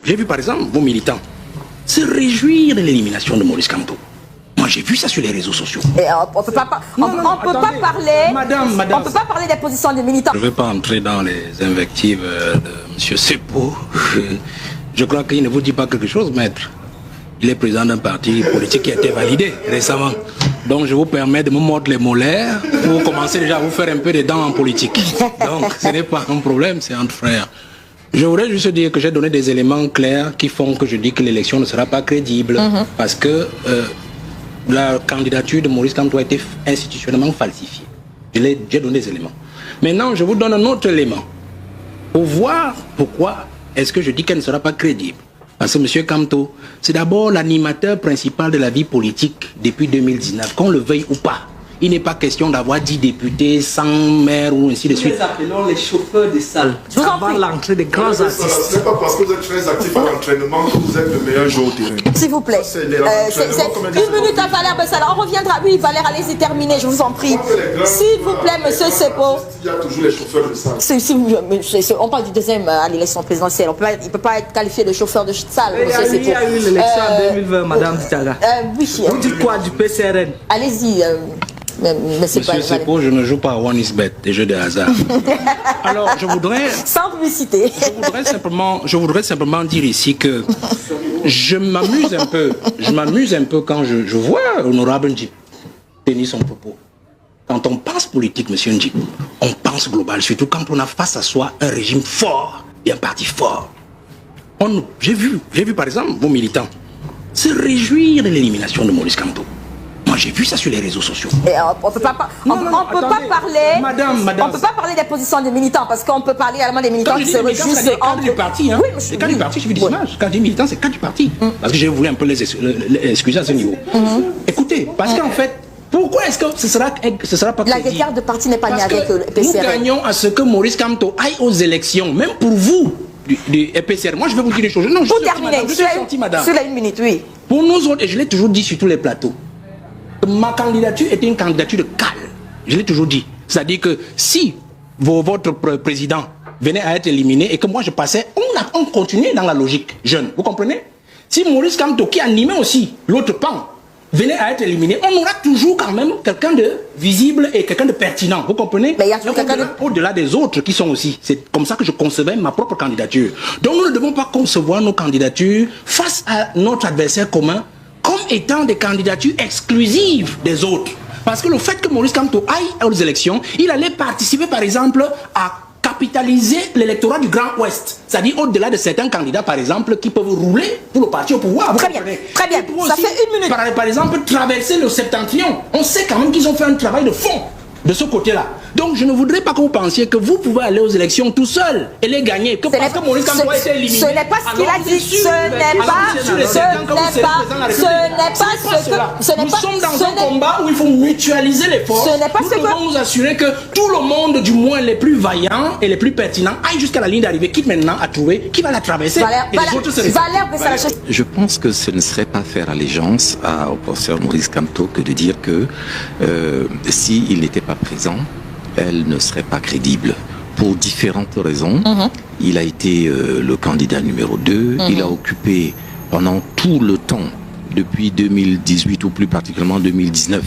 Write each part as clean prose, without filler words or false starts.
J'ai vu par exemple vos militants se réjouir de l'élimination de Maurice Kamto. Moi j'ai vu ça sur les réseaux sociaux. Et on peut pas parler. Madame. On peut pas parler des positions des militants. Je ne vais pas entrer dans les invectives de M. Sepo. Je crois qu'il ne vous dit pas quelque chose, maître. Il est président d'un parti politique qui a été validé récemment. Donc je vous permets de me mordre les molaires pour commencer déjà à vous faire un peu des dents en politique. Donc ce n'est pas un problème, c'est entre frères. Je voudrais juste dire que j'ai donné des éléments clairs qui font que je dis que l'élection ne sera pas crédible. Parce que la candidature de Maurice Kamto a été institutionnellement falsifiée. J'ai donné des éléments. Maintenant, je vous donne un autre élément. Pour voir pourquoi est-ce que je dis qu'elle ne sera pas crédible. Parce que M. Kamto, c'est d'abord l'animateur principal de la vie politique depuis 2019, qu'on le veuille ou pas. Il n'est pas question d'avoir 10 députés, 100 maires ou ainsi de suite. Nous les appelons les chauffeurs de salle. Avant l'entrée des grands artistes. Ce n'est pas parce que vous êtes très actif à l'entraînement que vous êtes le meilleur joueur au terrain. S'il vous plaît. C'est 1 minute à Valère Bessala. On reviendra. Oui, Valère, allez-y terminer, je vous en prie. S'il vous plaît, monsieur Sepo. Il y a toujours les chauffeurs de salle. On parle du deuxième à l'élection présidentielle. Il ne peut pas être qualifié de chauffeur de salle, monsieur Sepo. Il y a eu l'élection en 2020, madame Ditaga. Oui. Vous dites quoi du PCRN? Allez-y. Monsieur Sepo, je ne joue pas à One is Bet, des jeux de hasard. Alors, je voudrais... Sans publicité. Je voudrais simplement dire ici que je m'amuse un peu quand je vois Honorable Ndjip tenir son propos. Quand on pense politique, monsieur Ndjip, on pense global, surtout quand on a face à soi un régime fort et un parti fort. J'ai vu par exemple vos militants se réjouir de l'élimination de Maurice Kamto. Moi j'ai vu ça sur les réseaux sociaux. Et on peut pas parler. Madame. On peut pas parler des positions des militants parce qu'on peut parler également des militants qui se réjouissent. C'est le cadre du parti, hein. Oui, c'est le cadre du parti, je fais des images. Quand je dis militant, c'est le cadre du parti. Parce que je voulais un peu les excuser à ce niveau. Écoutez, parce qu'en fait, pourquoi est-ce que ce sera pas la crédible? guerre de parti n'est pas née avec le PCRN. Nous gagnons à ce que Maurice Kamto aille aux élections, même pour vous, du PCRN. Moi, je vais vous dire des choses. Non, pour terminer, je suis sorti, madame. Sur la 1 minute, oui. Pour nous autres, et je l'ai toujours dit sur tous les plateaux, ma candidature était une candidature de calme. Je l'ai toujours dit. C'est-à-dire que si votre président venait à être éliminé et que moi je passais, on continuait dans la logique jeune. Vous comprenez? Si Maurice Kamto, qui animait aussi l'autre pan, venait à être éliminé, on aura toujours quand même quelqu'un de visible et quelqu'un de pertinent. Vous comprenez? Mais il y a toujours quelqu'un au-delà des autres qui sont aussi. C'est comme ça que je concevais ma propre candidature. Donc nous ne devons pas concevoir nos candidatures face à notre adversaire commun comme étant des candidatures exclusives des autres. Parce que le fait que Maurice Kamto aille aux élections, il allait participer par exemple à capitaliser l'électorat du Grand Ouest. C'est-à-dire au-delà de certains candidats par exemple qui peuvent rouler pour le parti au pouvoir. Très bien. Ça fait 1 minute. Par exemple traverser le septentrion. On sait quand même qu'ils ont fait un travail de fond de ce côté-là. Donc je ne voudrais pas que vous pensiez que vous pouvez aller aux élections tout seul et les gagner. Que parce que Maurice Kamto a été éliminé. Ce n'est pas ce qu'il a dit. Nous sommes dans un combat où il faut mutualiser les forces. Nous devons nous assurer que tout le monde, du moins les plus vaillants et les plus pertinents, aille jusqu'à la ligne d'arrivée, quitte maintenant à trouver qui va la traverser. Je pense que ce ne serait pas faire allégeance au professeur Maurice Kamto que de dire que s'il n'était pas présent, elle ne serait pas crédible pour différentes raisons. Il a été le candidat numéro 2. Il a occupé pendant tout le temps, depuis 2018 ou plus particulièrement 2019,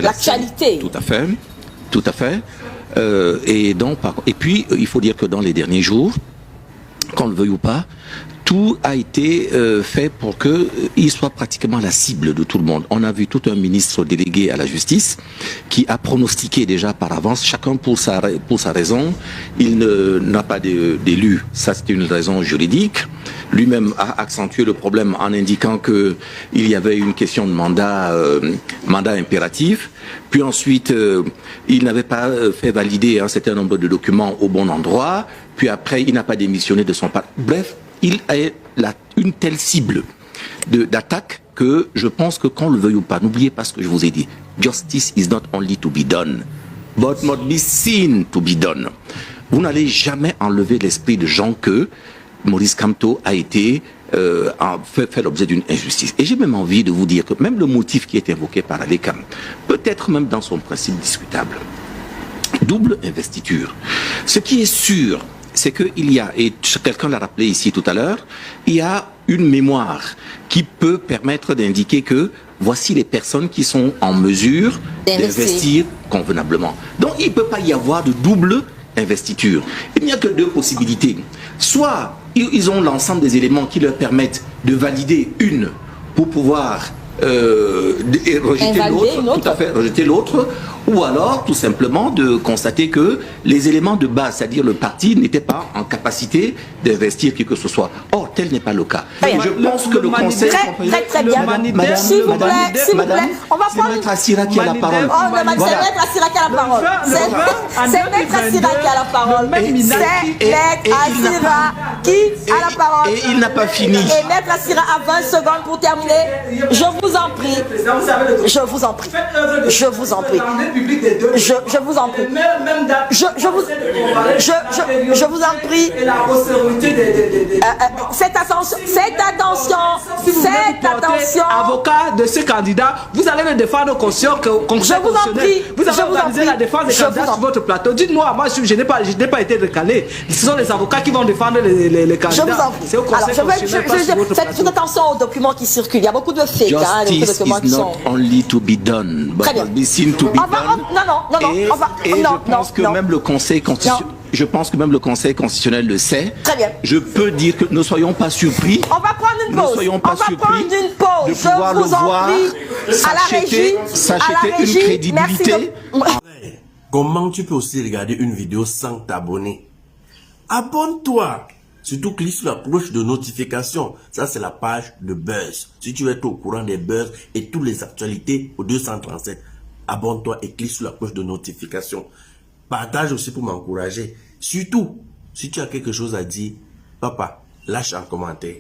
l'actualité. Tout à fait. Et puis, il faut dire que dans les derniers jours, qu'on le veuille ou pas, tout a été fait pour qu'il soit pratiquement la cible de tout le monde. On a vu tout un ministre délégué à la justice qui a pronostiqué déjà par avance, chacun pour sa raison. Il n'a pas d'élu, ça c'est une raison juridique. Lui-même a accentué le problème en indiquant qu'il y avait une question de mandat impératif. Puis ensuite, il n'avait pas fait valider un certain nombre de documents au bon endroit. Puis après, il n'a pas démissionné de son parti. Bref, il a une telle cible d'attaque que je pense que qu'on le veuille ou pas, n'oubliez pas ce que je vous ai dit. Justice is not only to be done, but must be seen to be done. Vous n'allez jamais enlever l'esprit de gens que Maurice Kamto a été fait l'objet d'une injustice. Et j'ai même envie de vous dire que même le motif qui est invoqué par Alekam, peut-être même dans son principe discutable, double investiture. Ce qui est sûr, c'est qu'il y a, et quelqu'un l'a rappelé ici tout à l'heure, il y a une mémoire qui peut permettre d'indiquer que voici les personnes qui sont en mesure d'investir convenablement. Donc il ne peut pas y avoir de double investiture. Il n'y a que deux possibilités. Soit ils ont l'ensemble des éléments qui leur permettent de valider une pour pouvoir rejeter l'autre, tout à fait, rejeter l'autre, ou alors tout simplement de constater que les éléments de base, c'est-à-dire le parti, n'étaient pas en capacité d'investir qui que ce soit. Or, tel n'est pas le cas. Je pense que le Conseil... Très bien. S'il vous plaît, on va prendre... C'est Maître Assira qui a la parole. C'est Maître Assira qui a la parole. C'est Maître Assira qui a la parole. C'est Maître Assira qui a la parole. Et il n'a pas fini. Et Maître Assira a 20 secondes pour terminer. Je vous en prie. Je vous en prie. Je vous en prie. Je vous en prie. Je vous en prie. Cette attention. Avocat de ce candidat, vous allez le défendre conscient que je vous en prie. Vous avez organisé la défense des candidats sur votre plateau. Dites-moi, moi je n'ai pas été recalé. Ce sont les avocats qui vont défendre les candidats. Je vous en prie. C'est au Conseil constitutionnel. Faites attention aux documents qui circulent. Il y a beaucoup de fake. Justice is not only to be done, but must be seen to be done. Et je pense que même le Conseil constitutionnel, je pense que même le Conseil constitutionnel le sait. Très bien. Je peux dire que ne soyons pas surpris. On va prendre une pause. Ne soyons pas surpris de pouvoir le voir s'acheter une crédibilité. Comment tu peux aussi regarder une vidéo sans t'abonner? Abonne-toi. Surtout clique sur la cloche de notification. Ça, c'est la page de Buzz. Si tu veux être au courant des buzz et toutes les actualités au 237, abonne-toi et clique sur la cloche de notification. Partage aussi pour m'encourager. Surtout, si tu as quelque chose à dire, papa, lâche un commentaire.